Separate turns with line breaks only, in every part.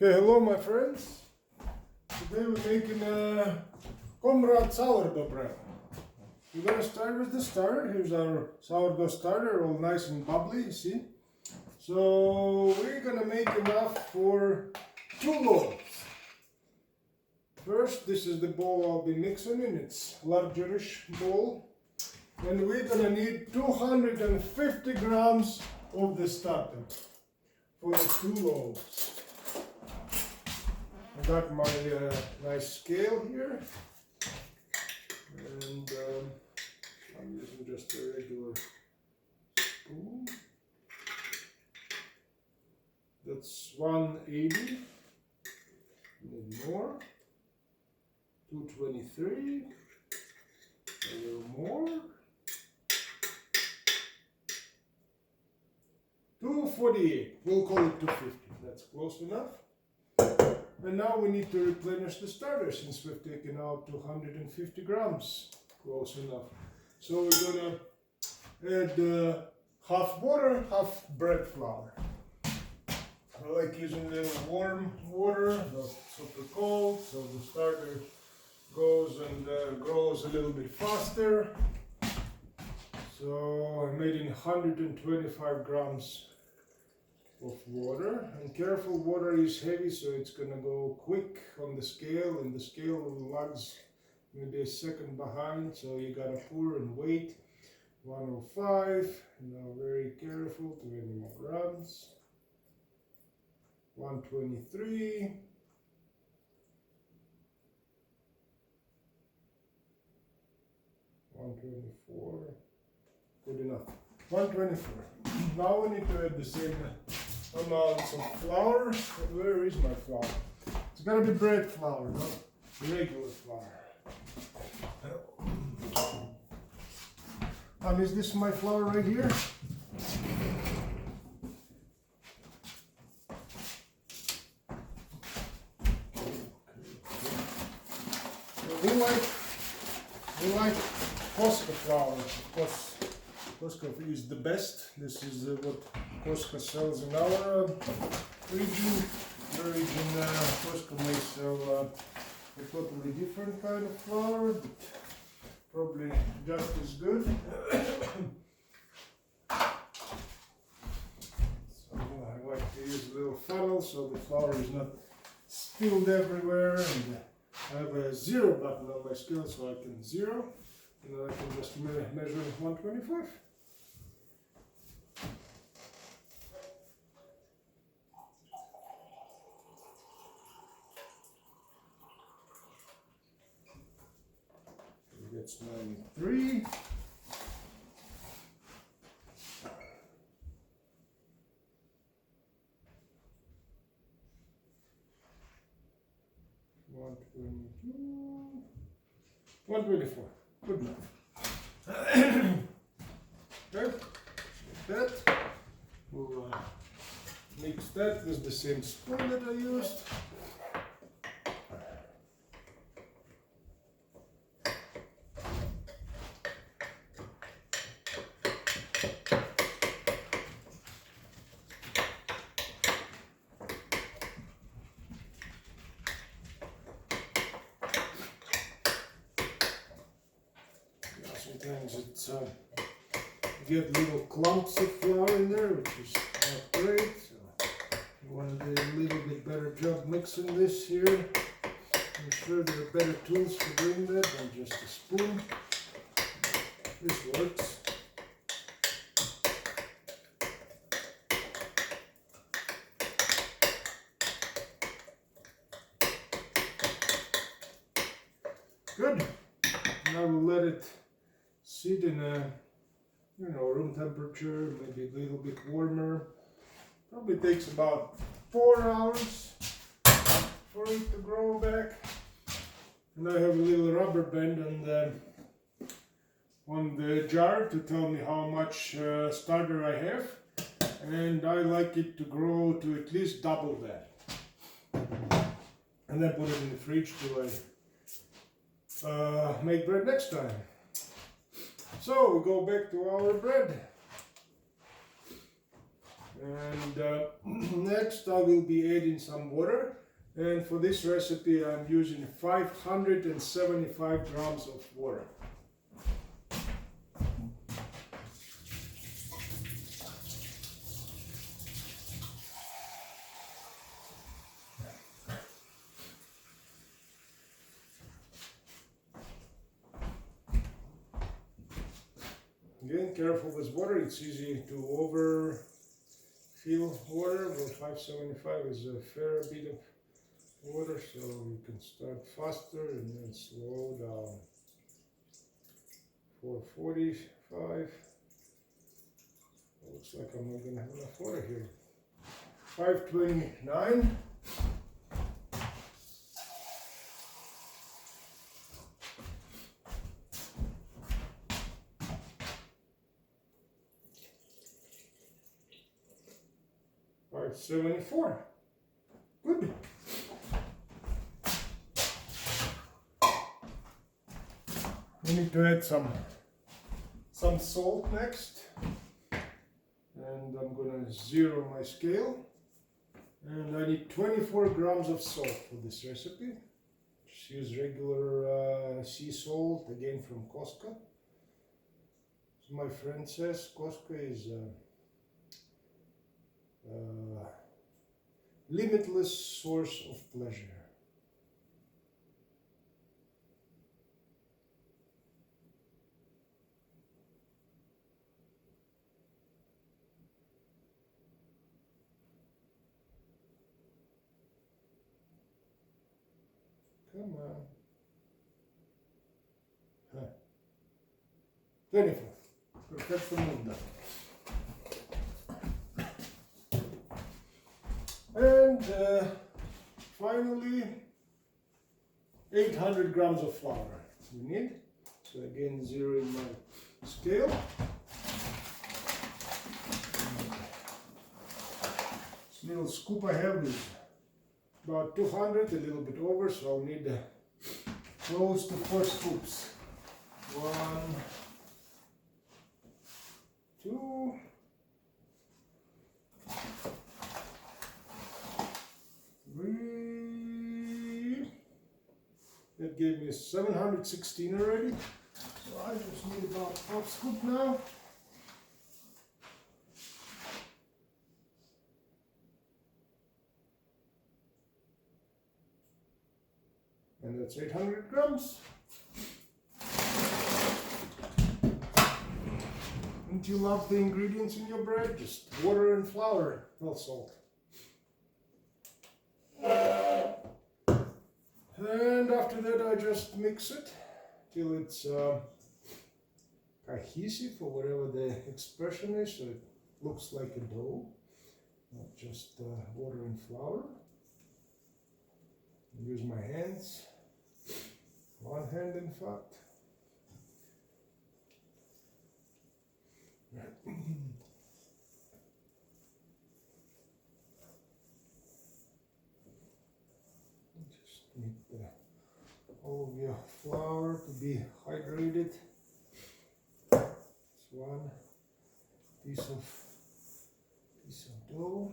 Okay, hello my friends. Today we're making a comrade sourdough bread. We're gonna start with the starter. Here's our sourdough starter, all nice and bubbly, you see? So we're gonna make enough for 2 loaves. First, this is the bowl I'll be mixing in. It's largerish bowl. And we're gonna need 250 grams of the starter for the 2 loaves. I got my nice scale here, and I'm using just a regular spoon. That's 180, maybe more, 223, a little more, 248, we'll call it 250, that's close enough. And now we need to replenish the starter since we've taken out 250 grams. Close enough. So we're gonna add half water, half bread flour. I like using the warm water, not super cold, so the starter goes and grows a little bit faster. So I made in 125 grams of water, and careful, water is heavy, so it's gonna go quick on the scale, and the scale lags maybe a second behind, so you gotta pour and wait. 105, now very careful, 20 more grams. 123, 124, good enough. 124. Now we need to add the same amounts of flour. Where is my flour? It's gotta be bread flour, not regular flour. Is this my flour right here? We like Costco flour. Of course, Costco is the best. This is what Costco sells in our region. Your region, Costco may sell a totally different kind of flour, but probably just as good. So I like to use a little funnel so the flour is not spilled everywhere. And I have a 0 button on my scale, so I can 0, and then I can just measure 125. That's 93. One 124. Good enough. Okay, like that. We'll mix that with the same spoon that I used. Sometimes it's you get little clumps of flour in there, which is not great. So you want to do a little bit better job mixing this here. I'm sure there are better tools for doing that than just a spoon. This works. Good. Now we'll let it sit in a room temperature, maybe a little bit warmer. Probably takes about 4 hours for it to grow back. And I have a little rubber band on the jar to tell me how much starter I have, and I like it to grow to at least double that, and then put it in the fridge till I make bread next time. So we go back to our bread. And next I will be adding some water, and for this recipe I'm using 575 grams of water. Again, careful with water, it's easy to overfill water, but 575 is a fair bit of water, so you can start faster and then slow down. 445. Looks like I'm not going to have enough water here. 529. 574. Good. We need to add some salt next, and I'm gonna zero my scale, and I need 24 grams of salt for this recipe. Just use regular sea salt, again from Costco. As my friend says, Costco is limitless source of pleasure. Come on. Huh. 24. Perfecto mundo. And finally, 800 grams of flour we need. So again, zeroing my scale. This little scoop I have is about 200, a little bit over, so I'll need close to 4 scoops. 1, 2, 3. That gave me 716 already. So I just need about 1/2 scoop now. And that's 800 grams. Don't you love the ingredients in your bread? Just water and flour, no salt. And after that I just mix it till it's cohesive, or whatever the expression is, so it looks like a dough, not just water and flour. Use my hands, one hand in fact. Just need all of your flour to be hydrated. It's one piece of dough.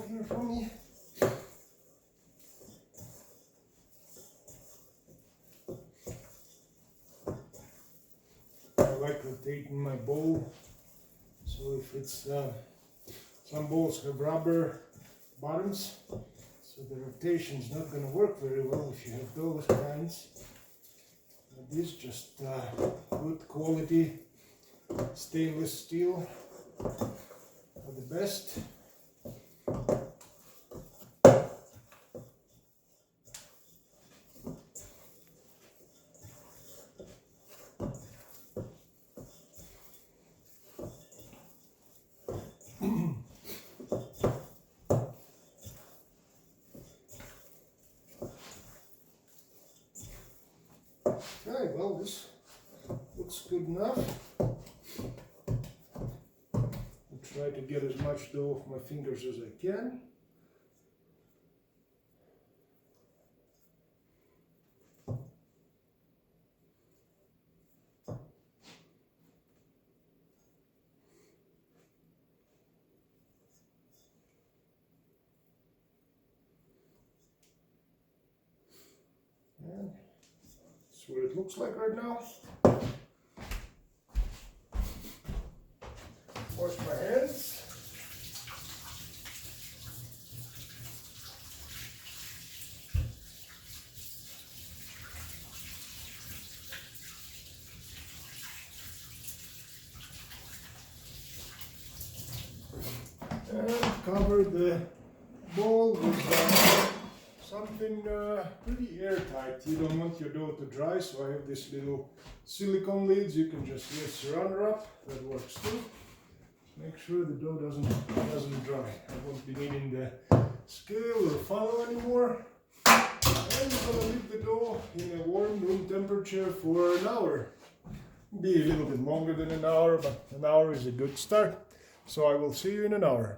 Here for me. I like rotating my bowl, so if it's some bowls have rubber bottoms, so the rotation is not going to work very well if you have those kinds. But this is just good quality stainless steel are the best. Okay, well, this looks good enough. I'll try to get as much dough off my fingers as I can. And that's what it looks like right now. Wash my hands. And cover the bowl with something pretty airtight. You don't want your dough to dry, so I have this little silicone lids. You can just use Saran wrap, that works too. Make sure the dough doesn't dry. I won't be needing the scale or funnel anymore. And I'm gonna leave the dough in a warm room temperature for an hour. Be a little bit longer than an hour, but an hour is a good start. So I will see you in an hour.